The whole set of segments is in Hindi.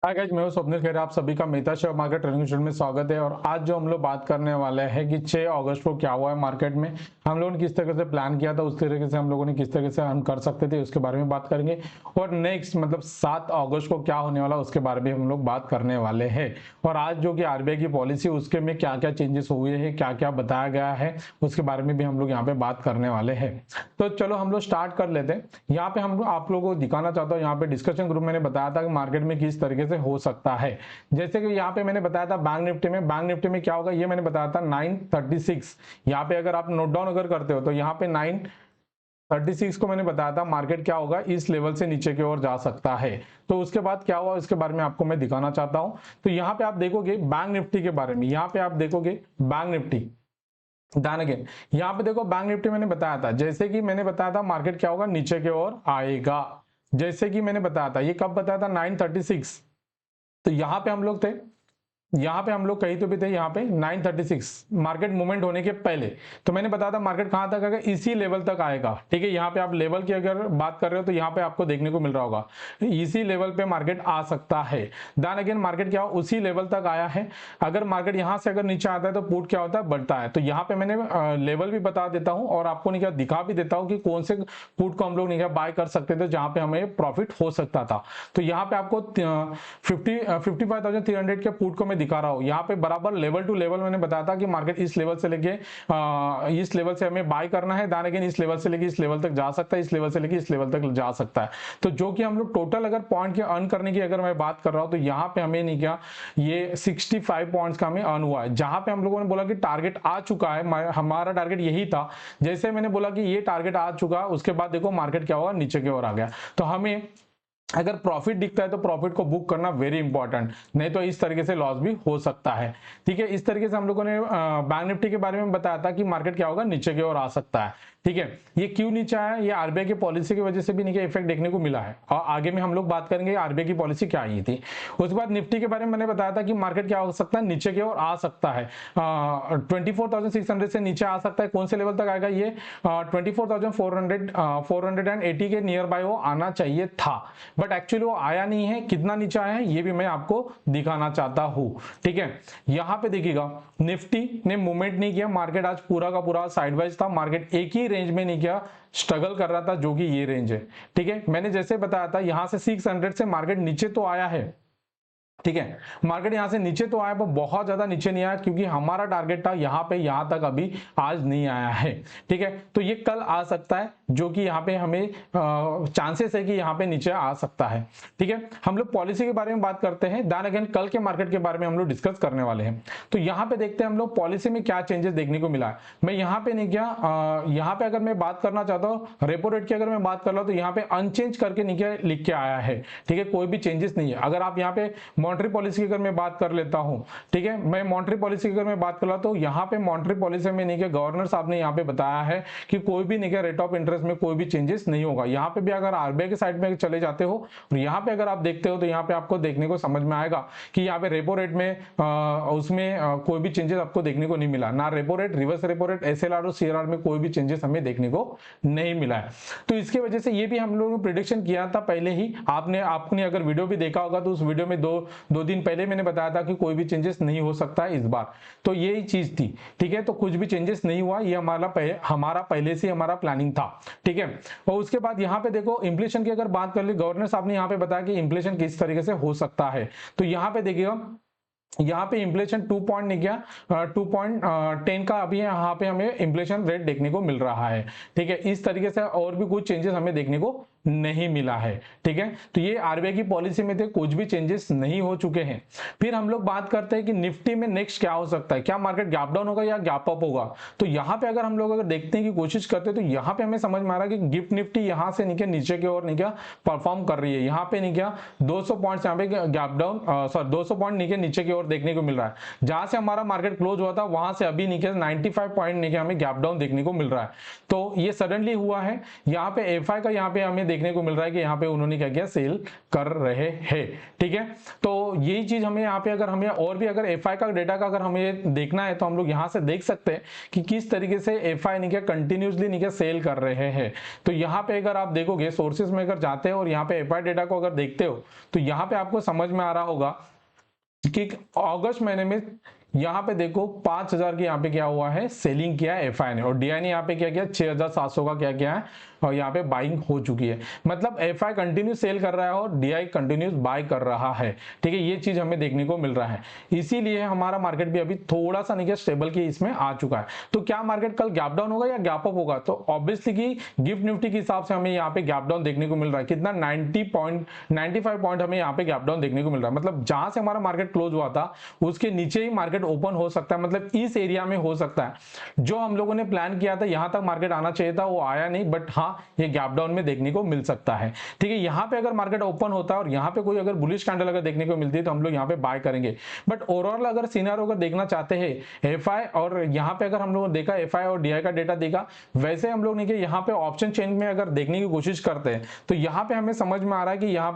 हाय गाइस, मैं हूं स्वप्निल खेर। आप सभी का Mehta share market trading channel में स्वागत है। और आज जो हम लोग बात करने वाले हैं कि 6 अगस्त को क्या हुआ है मार्केट में, हम लोगों ने किस तरह से प्लान किया था, उस तरीके से हम लोगों ने किस तरह से अर्न कर सकते थे उसके बारे में बात करेंगे। और नेक्स्ट मतलब 7 अगस्त को क्या होने वाला उसके बारे में हम लोग बात करने वाले हैं। और आज जो कि आरबीआई की पॉलिसी उसके में क्या क्या चेंजेस हुए हैं, क्या क्या बताया गया है, उसके बारे में भी हम लोग यहाँ पे बात करने वाले हैं। तो चलो हम लोग स्टार्ट कर लेते हैं। यहाँ पे हम आप लोगों को दिखाना चाहता हूँ, यहाँ पे डिस्कशन ग्रुप मैंने बताया था कि मार्केट में किस तरीके से हो सकता है। जैसे कि यहाँ पे मैंने बताया था बैंक निफ्टी में क्या होगा, ये मैंने बताया था 936। यहाँ पे अगर आप नोट डाउन अगर करते हो तो यहाँ पे 936 को मैंने बताया था मार्केट क्या होगा, इस लेवल से नीचे की ओर जा सकता है। तो उसके बाद क्या हुआ इसके बारे में आपको मैं दिखाना चाहता हूं। तो यहाँ पे आप देखोगे बैंक निफ्टी के बारे में, यहाँ पे आप देखोगे बैंक निफ्टी दान अगेन। यहाँ पे देखो बैंक निफ्टी मैंने बताया था, जैसे कि मैंने बताया था मार्केट क्या होगा, नीचे की ओर आएगा। जैसे कि मैंने बताया था, ये कब बताया था, 936। तो यहाँ पे हम लोग थे, यहाँ पे हम लोग कहीं तो भी थे, यहाँ पे 936 मार्केट मूवमेंट होने के पहले। तो मैंने बताया था मार्केट कहां तक आएगा, इसी लेवल तक आएगा। ठीक है, यहाँ पे आप लेवल की अगर बात कर रहे हो तो यहाँ पे आपको देखने को मिल रहा होगा इसी लेवल पे मार्केट आ सकता है। देन अगेन मार्केट क्या उसी लेवल तक आया है। अगर मार्केट यहाँ से अगर नीचे आता है तो पुट क्या होता है, बढ़ता है। तो यहाँ पे मैंने लेवल भी बता देता हूँ और आपको नहीं क्या दिखा भी देता हूँ कि कौन से पुट को हम लोग नहीं क्या बाय कर सकते थे जहां पे हमें प्रॉफिट हो सकता था। तो यहाँ पे आपको 55,300 के पुट को मैं दिखा रहा हूँ। यहाँ पे बराबर लेवल टू लेवल मैंने बताया था कि मार्केट इस लेवल से लेके इस लेवल से हमें बाय करना है, दान अगेन इस लेवल से लेके इस लेवल तक जा सकता है, इस लेवल से लेके इस लेवल तक जा सकता है। तो जो कि हम लोग टोटल अगर पॉइंट के अर्न करने की अगर मैं बात कर रहा हूँ तो यहाँ पे हमें नहीं क्या, ये 65 पॉइंट्स का हमें अर्न हुआ है। जहां पे हम लोगों ने बोला कि टारगेट आ चुका है, हमारा टारगेट यही था। जैसे मैंने बोला कि ये टारगेट आ चुका है, उसके बाद देखो मार्केट क्या होगा, नीचे की ओर आ गया। तो हमें अगर प्रॉफिट दिखता है तो प्रॉफिट को बुक करना वेरी इंपॉर्टेंट, नहीं तो इस तरीके से लॉस भी हो सकता है। ठीक है, इस तरीके से हम लोगों ने बैंक निफ्टी के बारे में बताया था कि मार्केट क्या होगा, नीचे की ओर आ सकता है। ठीक है, ये क्यों नीचे आया, ये आरबीआई की पॉलिसी की वजह से भी नीचे इफेक्ट देखने को मिला है और आगे में हम लोग बात करेंगे आरबीआई की पॉलिसी क्या आई थी। उसके बाद निफ्टी के बारे में मैंने बताया था कि मार्केट क्या हो सकता है, नीचे की ओर आ सकता है। 24,600 से नीचे आ सकता है। कौन से लेवल तक आएगा, ये 24,480 के नियर बाय वो आना चाहिए था, बट एक्चुअली वो आया नहीं है। कितना नीचे आया है ये भी मैं आपको दिखाना चाहता हूं। ठीक है, यहां पे देखिएगा निफ्टी ने मूवमेंट नहीं किया, मार्केट आज पूरा का पूरा साइडवाइज था। मार्केट एक ही रेंज में नहीं किया, स्ट्रगल कर रहा था, जो कि ये रेंज है। ठीक है, मैंने जैसे बताया था यहां से 600 से मार्केट नीचे तो आया है। ठीक है, मार्केट यहां से नीचे तो आया पर बहुत ज्यादा नीचे नहीं आया, क्योंकि हमारा टारगेट था यहां पे, यहां तक अभी आज नहीं आया है। ठीक है, तो ये कल आ सकता है, जो कि यहाँ पे हमें चांसेस है कि यहाँ पे नीचे आ सकता है। ठीक है, हम लोग पॉलिसी के बारे में बात करते हैं, देन अगेन कल के मार्केट के बारे में हम लोग डिस्कस करने वाले हैं। तो यहाँ पे देखते हैं हम लोग पॉलिसी में क्या चेंजेस देखने को मिला है। मैं यहाँ पे नहीं किया, यहाँ पे अगर मैं बात करना चाहता हूँ रेपो रेट की, अगर मैं बात कर रहा हूँ तो यहाँ पे अनचेंज करके नीचे लिख के आया है। ठीक है, कोई भी चेंजेस नहीं है। अगर आप यहाँ पे मॉनेटरी पॉलिसी की अगर मैं बात कर लेता हूं, ठीक है, मैं मॉनेटरी पॉलिसी की अगर मैं बात कर रहा तो यहाँ पे मॉनेटरी पॉलिसी में नहीं के गवर्नर साहब ने यहाँ पे बताया है कि कोई भी नहीं के रेट ऑफ इंटरेस्ट में कोई भी चेंजेस नहीं होगा। यहाँ पे भी अगर आरबीआई के साइड में चले जाते हो और यहाँ पे अगर आप देखते हो तो यहाँ पे आपको देखने को समझ में आएगा कि यहाँ पे रेपो रेट में उसमें कोई भी चेंजेस आपको देखने को नहीं मिला। ना repo rate, reverse repo rate, SLR और सीआरआर में कोई भी चेंजेस हमें देखने को नहीं मिला है। तो इसकी वजह से ये भी हम लोगों ने प्रिडिक्शन किया था पहले ही। आपने अगर वीडियो भी देखा होगा तो उस वीडियो में दो दिन पहले मैंने बताया था कि कोई भी चेंजेस नहीं हो सकता है इस बार। तो यही चीज थी। ठीक है, तो कुछ भी चेंजेस नहीं हुआ, ये हमारा पहले से हमारा प्लानिंग था। ठीक है, और उसके बाद यहाँ पे देखो इन्फ्लेशन की अगर बात कर ली, गवर्नर साहब ने यहाँ पे बताया कि इन्फ्लेशन किस तरीके से हो सकता है। तो यहाँ पे देखिएगा, यहाँ पे इन्फ्लेशन 2 पॉइंट नहीं गया, 2.10 का अभी यहाँ पे हमें इन्फ्लेशन रेट देखने को मिल रहा है। ठीक है, इस तरीके से और भी कुछ चेंजेस हमें देखने को नहीं मिला है। ठीक है, तो ये आरबीआई की पॉलिसी में थे, कुछ भी चेंजेस नहीं हो चुके हैं। फिर हम लोग बात करते हैं कि निफ्टी में नेक्स्ट क्या हो सकता है, क्या मार्केट गैप डाउन होगा या गैप अप होगा। तो यहाँ पे अगर हम लोग अगर देखने की कोशिश करते हैं तो यहाँ पे हमें समझ में आ रहा है कि गिफ्ट निफ्टी यहाँ से नीचे की ओर परफॉर्म कर रही है। यहाँ पे 200 पॉइंट यहाँ पे गैप डाउन, 200 पॉइंट नीचे की ओर देखने को मिल रहा है। जहां से हमारा मार्केट क्लोज हुआ था वहां से अभी 95 पॉइंट हमें गैप डाउन देखने को मिल रहा है। तो ये सडनली हुआ है। यहाँ पे एफआई का यहाँ पे हमें देखने को मिल रहा है कि यहाँ पे उन्होंने क्या किया, सेल कर रहे हैं। ठीक है, तो यही चीज हमें यहाँ पे अगर हमें और भी अगर एफआई का डेटा का अगर हमें देखना है तो हम लोग यहाँ से देख सकते हैं कि किस तरीके से एफआई नहीं क्या कंटिन्यूसली नहीं क्या सेल कर रहे हैं। तो यहाँ पे अगर आप देखोगे सोर्सेज में अगर जाते हैं और यहाँ पे एफआई डेटा को अगर देखते हो तो यहाँ पे आपको समझ में आ रहा होगा कि अगस्त महीने में यहाँ पे देखो 5000 की यहाँ पे क्या हुआ है, सेलिंग किया है एफआई ने, और डीआई ने यहाँ पे क्या किया 6700 का क्या किया है, और यहाँ पे बाइंग हो चुकी है। मतलब एफआई कंटिन्यू सेल कर रहा है और डीआई कंटिन्यूस बाय कर रहा है। ठीक है, ये चीज हमें देखने को मिल रहा है, इसीलिए हमारा मार्केट भी अभी थोड़ा सा नहीं स्टेबल की इसमें आ चुका है। तो क्या मार्केट कल गैप डाउन होगा या गैप अप होगा? तो ऑब्वियसली की गिफ्ट निफ्टी के हिसाब से हमें यहाँ पे गैप डाउन देखने को मिल रहा है। कितना 95 पॉइंट हमें यहाँ पे गैप डाउन देखने को मिल रहा है। मतलब जहां से हमारा मार्केट क्लोज हुआ था उसके नीचे ही मार्केट ओपन हो सकता है, मतलब इस एरिया में हो सकता है। जो हम लोगों ने प्लान किया था यहां तक मार्केट आना चाहिए था वो आया नहीं, बट हाँ ये गैप डाउन में देखने को मिल सकता है। ठीक है, यहां पे अगर मार्केट ओपन होता है और यहां पे कोई अगर बुलिश कैंडल अगर देखने को मिलती है तो हम लोग यहां पे बाय करेंगे। बट ओवरऑल अगर सिनेरियो अगर देखना चाहते हैं एफआई, और यहां पे अगर हम लोगों ने देखा एफआई और डीआई का डेटा देखा, वैसे हम लोग नहीं कि यहाँ पे ऑप्शन चेन में अगर देखने की कोशिश करते हैं तो यहाँ पे हमें समझ में आ रहा है कि यहाँ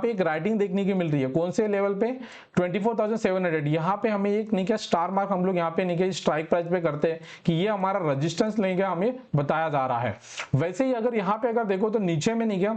पे एक राइटिंग देखने की मिल रही है। कौन से लेवल पे? 24,700। यहाँ पे हमें एक नहीं क्या स्टार मार्क हम लोग यहाँ पे नहीं क्या स्ट्राइक प्राइस पे करते हैं कि ये हमारा रेजिस्टेंस नहीं क्या हमें बताया जा रहा है। वैसे ही अगर यहाँ पे अगर देखो तो नीचे में नहीं क्या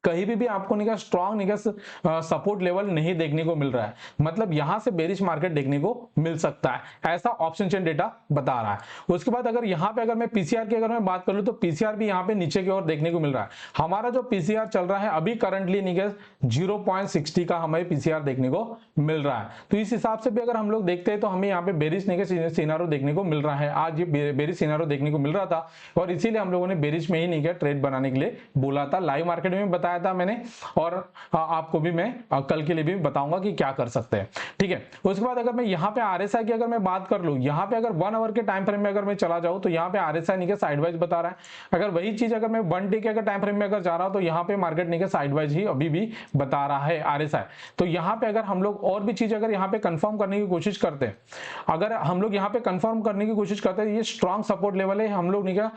कहीं भी आपको नहीं स्ट्रॉन्ग नहीं सपोर्ट लेवल नहीं देखने को मिल रहा है। मतलब यहां से बेरिश मार्केट देखने को मिल सकता है, ऐसा ऑप्शन चेन डेटा बता रहा है। उसके बाद अगर यहां पे अगर मैं पीसीआर की अगर मैं बात कर लूं तो पीसीआर भी यहां पे नीचे की ओर देखने को मिल रहा है। हमारा जो पीसीआर चल रहा है अभी करंटली नहीं 0.60 का हमें पीसीआर देखने को मिल रहा है। तो इस हिसाब से भी अगर हम लोग देखते हैं तो हमें यहाँ पे बेरिश नहीं सिनारो देखने को मिल रहा है। आज ये बेरिश सिनारो देखने को मिल रहा था और इसीलिए हम लोगों ने बेरिश में ही नहीं ट्रेड बनाने के लिए बोला था। लाइव मार्केट में बताया था मैंने, और आपको भी मैं कल के लिए भी बताऊंगा कि क्या कर सकते हैं। ठीक है, उसके बाद अगर मैं यहाँ पे आरएसआई की अगर मैं बात कर लूं, यहाँ पे अगर 1 आवर के टाइम फ्रेम में अगर मैं चला जाऊं तो यहाँ पे आरएसआई नहीं के साइडवाइज बता रहा है। अगर वही चीज अगर मैं 1 डे के अगर टाइम फ्रेम में अगर जा रहा हूं तो यहाँ पे मार्केट नहीं के साइडवाइज ही अभी भी बता रहा है आरएसआई। तो यहाँ पे अगर हम लोग और भी चीज अगर यहाँ पे कंफर्म करने की कोशिश करते हैं, अगर हम लोग यहाँ पे कंफर्म करने की कोशिश करते हैं, ये स्ट्रॉन्ग सपोर्ट लेवल है। हम लोग नहीं क्या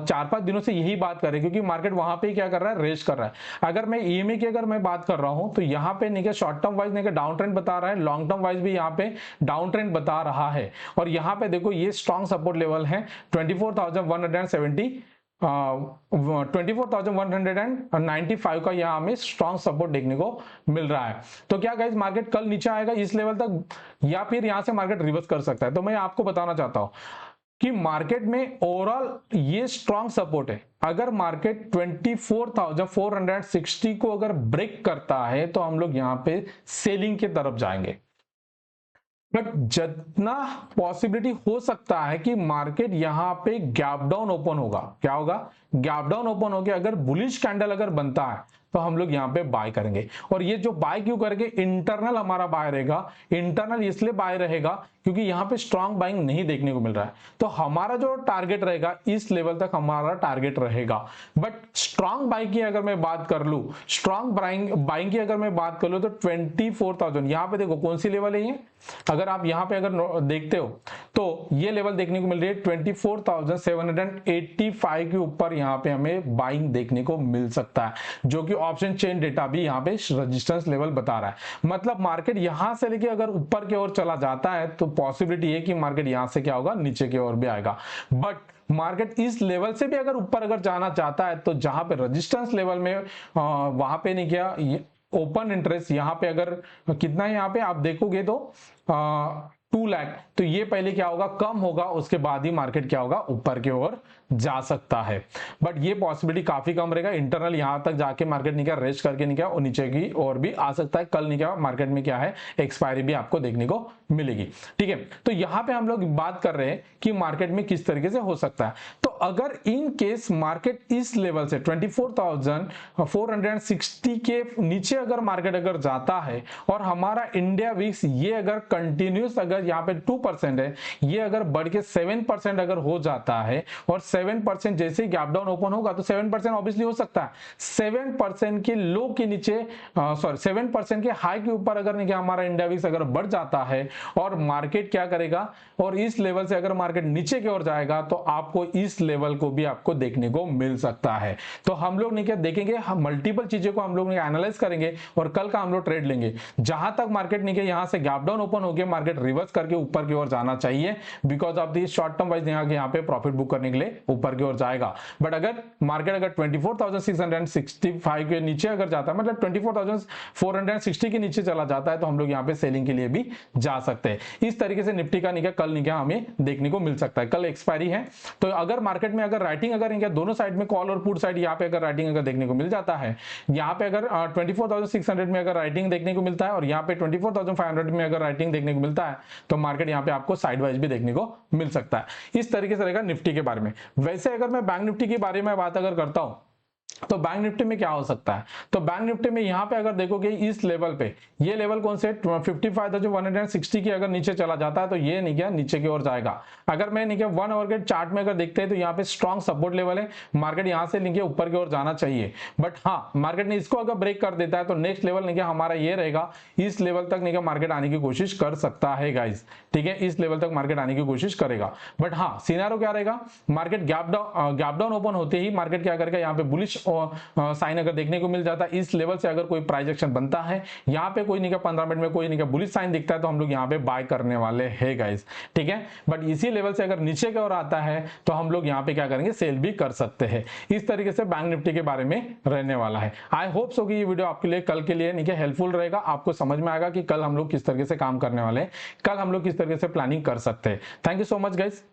4-5 दिनों से यही बात कर रहे हैं क्योंकि मार्केट वहां पे क्या कर रहा है, रेस कर रहा है। अगर मैं ईएमए की अगर मैं बात कर रहा हूं तो यहाँ पे नहीं शॉर्ट टर्म वाइज नहीं डाउन ट्रेंड बता रहा है, लॉन्ग टर्म वाइज भी यहाँ पे डाउन ट्रेंड बता रहा है। और यहाँ पे देखो ये स्ट्रॉन्ग सपोर्ट लेवल है 24,195 का यहाँ हमें स्ट्रॉन्ग सपोर्ट देखने को मिल रहा है। तो क्या गाइस मार्केट कल नीचे आएगा इस लेवल तक या फिर यहाँ से मार्केट रिवर्स कर सकता है? तो मैं आपको बताना चाहता हूं कि मार्केट में ओवरऑल ये स्ट्रॉन्ग सपोर्ट है। अगर मार्केट 24,460 को अगर ब्रेक करता है तो हम लोग यहाँ पे सेलिंग की तरफ जाएंगे। बट जितना पॉसिबिलिटी हो सकता है कि मार्केट यहाँ पे गैप डाउन ओपन होगा। क्या होगा? गैप डाउन ओपन होकर अगर बुलिश कैंडल अगर बनता है तो हम लोग यहाँ पे बाय करेंगे। और ये जो बाय क्यों करेंगे? इंटरनल हमारा बाय रहेगा। इंटरनल इसलिए बाय रहेगा क्योंकि यहाँ पे स्ट्रॉन्ग बाइंग नहीं देखने को मिल रहा है। तो हमारा जो टारगेट रहेगा इस लेवल तक हमारा टारगेट रहेगा। बट स्ट्रॉन्ग बाइंग की अगर मैं बात कर लूं, स्ट्रॉन्ग बाइंग की अगर मैं बात कर लूं तो 24,000 यहाँ पे देखो कौन सी लेवल है ये। अगर आप यहाँ पे अगर देखते हो तो ये लेवल देखने को मिल रही है 24,785 के ऊपर यहाँ पे हमें बाइंग देखने को मिल सकता है, जो कि ऑप्शन चेन डेटा भी यहाँ पे रेजिस्टेंस लेवल बता रहा है। मतलब मार्केट यहां से लेके अगर ऊपर की ओर चला जाता है तो पॉसिबिलिटी है कि मार्केट यहां से क्या होगा, नीचे की ओर भी आएगा। बट मार्केट इस लेवल से भी अगर ऊपर अगर जाना चाहता है तो जहां पे रेजिस्टेंस लेवल में वहां पे नहीं क्या ओपन इंटरेस्ट यहाँ पे अगर कितना है, यहाँ पे आप देखोगे तो 2 लाख, तो ये पहले क्या होगा, कम होगा, उसके बाद ही मार्केट क्या होगा, ऊपर की ओर जा सकता है। बट ये पॉसिबिलिटी काफी कम रहेगा। इंटरनल यहां तक जाके मार्केट नहीं क्या रेस्ट करके नहीं क्या और नीचे की ओर भी आ सकता है। कल नहीं क्या मार्केट में क्या है, एक्सपायरी भी आपको देखने को मिलेगी। ठीक है, तो यहां पे हम लोग बात कर रहे हैं कि मार्केट में किस तरीके से हो सकता है। तो अगर इन केस मार्केट इस लेवल से 24,460 के नीचे अगर मार्केट अगर जाता है और हमारा इंडिया विक्स ये अगर कंटिन्यूस अगर यहाँ पे 2% है, ये अगर बढ़ के 7% अगर हो जाता है और 7% जैसे ही गैप डाउन ओपन होगा तो 7% ऑब्वियसली हो सकता है। 7% के लो के नीचे, सॉरी 7% के हाई के ऊपर अगर नहीं हमारा इंडिया विक्स अगर बढ़ जाता है और मार्केट क्या करेगा, और इस लेवल से अगर मार्केट नीचे की ओर जाएगा तो आपको इस लेवल को भी आपको देखने को मिल सकता है। तो हम लोग नहीं क्या देखेंगे, हम मल्टीपल चीजों को हम लोग एनालाइज करेंगे और कल का हम लोग ट्रेड लेंगे। जहां तक मार्केट नहीं यहां से गैप डाउन ओपन हो गया, मार्केट रिवर्स करके ऊपर की ओर जाना चाहिए, because of the short term wise यहाँ पे प्रॉफिट बुक करने के लिए ऊपर की ओर जाएगा। बट अगर मार्केट अगर 24,665 के नीचे अगर जाता है, मतलब 24,460 के नीचे चला जाता है, तो हम लोग यहाँ पे सेलिंग के लिए भी जा सकते हैं। इस तरीके से निफ्टी का निकल कल निकल हमें देखने को मिल सकता है। कल एक्सपायरी है, तो अगर मार्केट में अगर राइटिंग अगर इनके दोनों साइड में कॉल और पुट साइड यहाँ पे अगर राइटिंग अगर देखने को मिल जाता है, यहाँ पे अगर 24,600 में अगर राइटिंग देखने को मिलता है और यहाँ पे 24,500 में अगर राइटिंग देखने को मिलता है, तो मार्केट यहाँ पे आपको साइड वाइज भी देखने को मिल सकता है। इस तरीके से रहेगा निफ्टी के बारे में। वैसे अगर मैं बैंक निफ्टी के बारे में बात अगर करता हूं तो बैंक निफ्टी में क्या हो सकता है, तो बैंक निफ्टी में यहां पे अगर देखोगे इस लेवल पे, ये लेवल कौन से 55,160 की अगर नीचे चला जाता है तो ये नहीं क्या नीचे की ओर जाएगा। अगर मैं नहीं क्या 1 आवर के चार्ट में अगर देखते हैं तो यहाँ पे स्ट्रॉन्ग सपोर्ट लेवल है, मार्केट यहां से नहीं ऊपर की ओर जाना चाहिए। बट हाँ, मार्केट ने इसको अगर ब्रेक कर देता है तो नेक्स्ट लेवल नहीं हमारा ये रहेगा, इस लेवल तक नहीं मार्केट आने की कोशिश कर सकता है गाइस, ठीक है, इस लेवल तक मार्केट आने की कोशिश करेगा। बट हाँ, सिनारो क्या रहेगा, मार्केट गैप डाउन ओपन होते ही मार्केट क्या करेगा, यहाँ पे बुलिश साइन अगर देखने को मिल जाता है, इस लेवल से अगर कोई प्राइस एक्शन बनता है, यहाँ पे कोई नहीं का 15 मिनट में कोई नहीं का बुलिश साइन दिखता है, तो हम लोग यहाँ पे बाय करने वाले हैं गाइस, ठीक है। बट इसी लेवल से अगर नीचे की ओर आता है तो हम लोग यहाँ पे क्या करेंगे, सेल भी कर सकते हैं। इस तरीके से बैंक निफ्टी के बारे में रहने वाला है। आई होप सो कि ये वीडियो आपके लिए कल के लिए नहीं क्या हेल्पफुल रहेगा, आपको समझ में आएगा कि कल हम लोग किस तरीके से काम करने वाले हैं, कल हम लोग किस तरीके से प्लानिंग कर सकते हैं। Thank you so much guys.